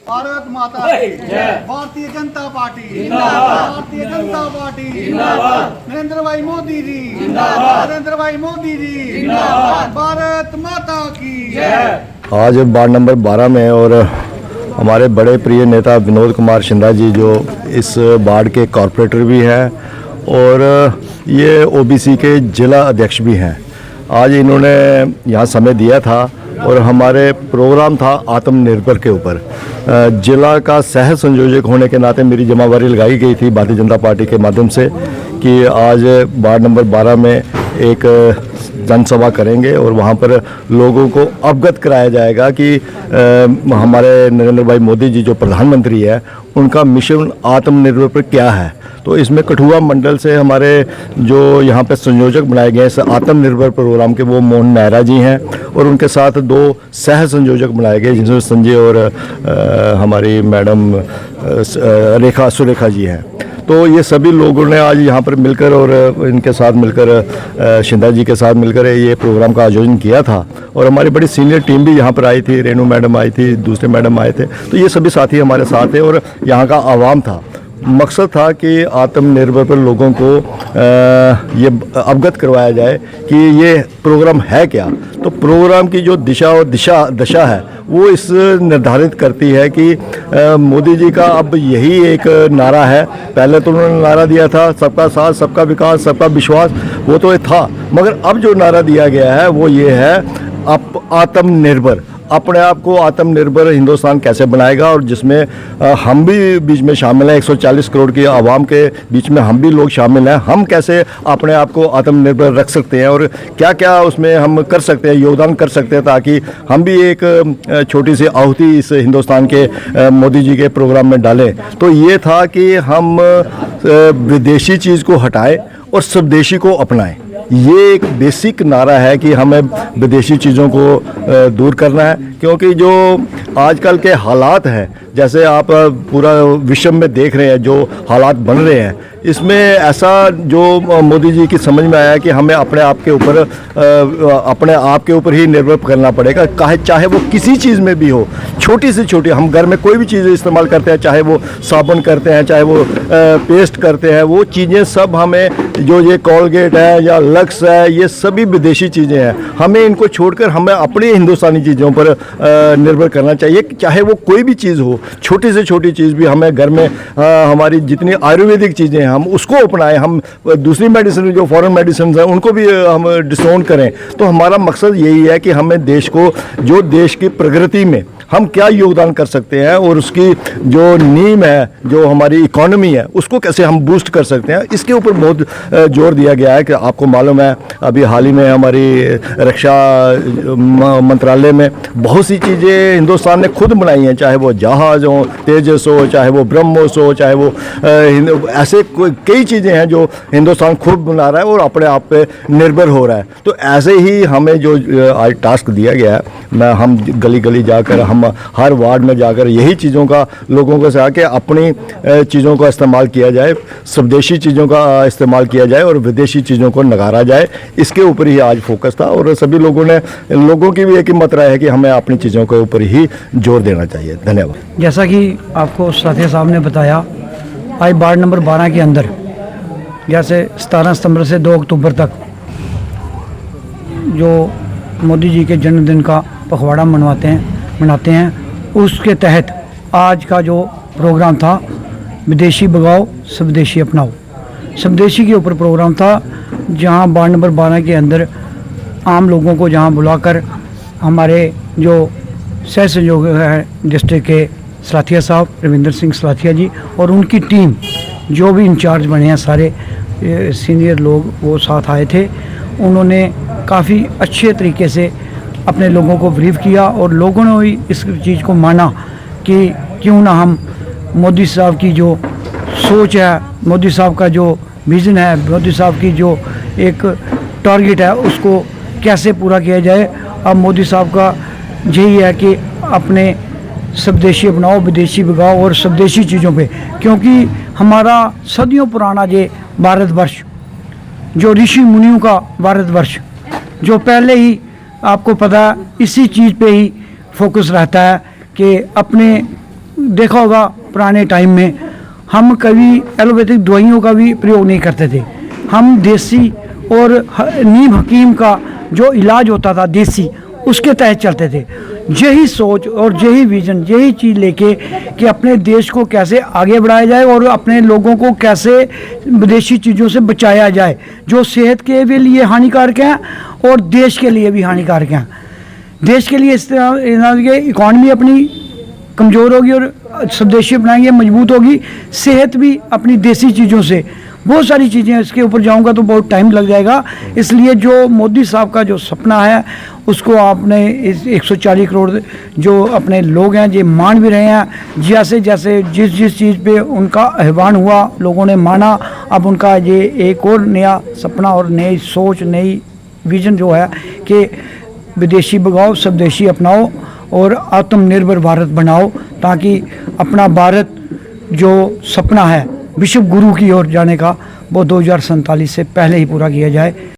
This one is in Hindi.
भारत माता की जय। भारतीय जनता पार्टी जिंदाबाद। भारतीय जनता पार्टी जिंदाबाद। नरेंद्र भाई मोदी जी जिंदाबाद। नरेंद्र भाई मोदी जी जिंदाबाद। भारत माता की जय। आज वार्ड नंबर 12 में और हमारे बड़े प्रिय नेता विनोद कुमार शिंदा जी जो इस वार्ड के कॉरपोरेटर भी हैं और ये ओबीसी के जिला अध्यक्ष भी हैं। आज इन्होंने यहाँ समय दिया था और हमारे प्रोग्राम था आत्मनिर्भर के ऊपर। जिला का सह संयोजक होने के नाते मेरी जिम्मेवारी लगाई गई थी भारतीय जनता पार्टी के माध्यम से कि आज वार्ड नंबर 12 में एक जनसभा करेंगे और वहाँ पर लोगों को अवगत कराया जाएगा कि हमारे नरेंद्र भाई मोदी जी जो प्रधानमंत्री है उनका मिशन आत्मनिर्भर पर क्या है। तो इसमें कठुआ मंडल से हमारे जो यहाँ पे संयोजक बनाए गए हैं आत्मनिर्भर प्रोग्राम के वो मोहन मेहरा जी हैं और उनके साथ 2 सह संयोजक बनाए गए जिनमें संजय और हमारी मैडम सुरेखा जी हैं। तो ये सभी लोगों ने आज यहाँ पर मिलकर और इनके साथ मिलकर शिंदा जी के साथ मिलकर ये प्रोग्राम का आयोजन किया था और हमारी बड़ी सीनियर टीम भी यहाँ पर आई थी। रेणु मैडम आई थी, दूसरे मैडम आए थे। तो ये सभी साथी हमारे साथ थे और यहाँ का आवाम था। मकसद था कि आत्मनिर्भर पर लोगों को ये अवगत करवाया जाए कि ये प्रोग्राम है क्या। तो प्रोग्राम की जो दिशा और दशा है वो इस निर्धारित करती है कि मोदी जी का अब यही एक नारा है। पहले तो उन्होंने नारा दिया था सबका साथ, सबका विकास, सबका विश्वास, वो तो था, मगर अब जो नारा दिया गया है वो ये है आत्मनिर्भर। अपने आप को आत्मनिर्भर हिंदुस्तान कैसे बनाएगा और जिसमें हम भी बीच में शामिल हैं। 140 करोड़ की आवाम के बीच में हम भी लोग शामिल हैं। हम कैसे अपने आप को आत्मनिर्भर रख सकते हैं और क्या क्या उसमें हम कर सकते हैं, योगदान कर सकते हैं ताकि हम भी एक छोटी सी आहुति इस हिंदुस्तान के मोदी जी के प्रोग्राम में डालें। तो ये था कि हम विदेशी चीज़ को हटाएं और स्वदेशी को अपनाएं। ये एक बेसिक नारा है कि हमें विदेशी चीज़ों को दूर करना है, क्योंकि जो आजकल के हालात हैं, जैसे आप पूरा विश्व में देख रहे हैं जो हालात बन रहे हैं, इसमें ऐसा जो मोदी जी की समझ में आया कि हमें अपने आप के ऊपर ही निर्भर करना पड़ेगा। चाहे वो किसी चीज़ में भी हो, छोटी से छोटी, हम घर में कोई भी चीज़ इस्तेमाल करते हैं, चाहे वो साबुन करते हैं, चाहे वो पेस्ट करते हैं, वो चीज़ें सब हमें, जो ये कोलगेट है या लक्स है, ये सभी विदेशी चीज़ें हैं। हमें इनको छोड़कर हमें अपनी हिंदुस्तानी चीज़ों पर निर्भर करना चाहिए। चाहे वो कोई भी चीज़ हो, छोटी से छोटी चीज़ भी हमें घर में हमारी जितनी आयुर्वेदिक चीज़ें हम उसको अपनाएं। हम दूसरी मेडिसिन जो फॉरेन मेडिसिन हैं उनको भी हम डिस्काउंट करें। तो हमारा मकसद यही है कि हमें देश को, जो देश की प्रगति में हम क्या योगदान कर सकते हैं और उसकी जो नींव है, जो हमारी इकोनॉमी है, उसको कैसे हम बूस्ट कर सकते हैं, इसके ऊपर बहुत जोर दिया गया है। कि आपको मालूम है अभी हाल ही में हमारी रक्षा मंत्रालय में बहुत सी चीज़ें हिंदुस्तान ने खुद बनाई हैं, चाहे वो जहाज़ हो, तेजस हो, चाहे वो ब्रह्मोस हो, चाहे वो ऐसे कई चीज़ें हैं जो हिंदुस्तान खुद बना रहा है और अपने आप पे निर्भर हो रहा है। तो ऐसे ही हमें जो आज टास्क दिया गया है, हम गली गली जाकर, हम हर वार्ड में जाकर यही चीज़ों का लोगों को से आके अपनी चीज़ों का इस्तेमाल किया जाए, स्वदेशी चीज़ों का इस्तेमाल किया जाए और विदेशी चीज़ों को नकारा जाए। इसके ऊपर ही आज फोकस था और सभी लोगों की भी एक ही मत राय है कि हमें अपनी चीज़ों के ऊपर ही जोर देना चाहिए। धन्यवाद। जैसा कि आपको साथी साहब ने बताया, आज वार्ड नंबर 12 के अंदर जैसे 17 सितंबर से 2 अक्टूबर तक जो मोदी जी के जन्मदिन का पखवाड़ा मनाते हैं, उसके तहत आज का जो प्रोग्राम था विदेशी भगाओ स्वदेशी अपनाओ, स्वदेशी के ऊपर प्रोग्राम था। जहां वार्ड नंबर 12 के अंदर आम लोगों को जहां बुलाकर हमारे जो सह संयोजक हैं डिस्ट्रिक्ट के सलाथिया साहब, रविंदर सिंह सलाथिया जी और उनकी टीम, जो भी इंचार्ज बने हैं सारे सीनियर लोग, वो साथ आए थे। उन्होंने काफ़ी अच्छे तरीके से अपने लोगों को ब्रीफ किया और लोगों ने भी इस चीज़ को माना कि क्यों ना हम मोदी साहब की जो सोच है, मोदी साहब का जो विज़न है, मोदी साहब की जो एक टारगेट है, उसको कैसे पूरा किया जाए। अब मोदी साहब का यही है कि अपने स्वदेशी अपनाओ, विदेशी भगाओ और स्वदेशी चीज़ों पे, क्योंकि हमारा सदियों पुराना ये भारतवर्ष, जो ऋषि मुनियों का भारतवर्ष, जो पहले ही आपको पता है इसी चीज़ पे ही फोकस रहता है कि अपने देखा होगा पुराने टाइम में हम कभी एलोपैथिक दवाइयों का भी प्रयोग नहीं करते थे। हम देसी और नीम हकीम का जो इलाज होता था देसी, उसके तहत चलते थे। यही सोच और यही विजन, यही चीज़ लेके कि अपने देश को कैसे आगे बढ़ाया जाए और अपने लोगों को कैसे विदेशी चीज़ों से बचाया जाए जो सेहत के भी लिए हानिकारक हैं और देश के लिए भी हानिकारक हैं। देश के लिए इस तरह इकॉनमी अपनी कमज़ोर होगी और स्वदेशी अपनाएंगे, मजबूत होगी। सेहत भी अपनी देसी चीज़ों से, बहुत सारी चीज़ें, इसके ऊपर जाऊंगा तो बहुत टाइम लग जाएगा। इसलिए जो मोदी साहब का जो सपना है उसको आपने इस 140 करोड़ जो अपने लोग हैं ये मान भी रहे हैं। जैसे जैसे जिस चीज़ पे उनका आह्वान हुआ लोगों ने माना। अब उनका ये एक और नया सपना और नई सोच, नई विजन जो है कि विदेशी भगाओ, स्वदेशी अपनाओ और आत्मनिर्भर भारत बनाओ, ताकि अपना भारत जो सपना है विश्व गुरु की ओर जाने का वो 2047 से पहले ही पूरा किया जाए।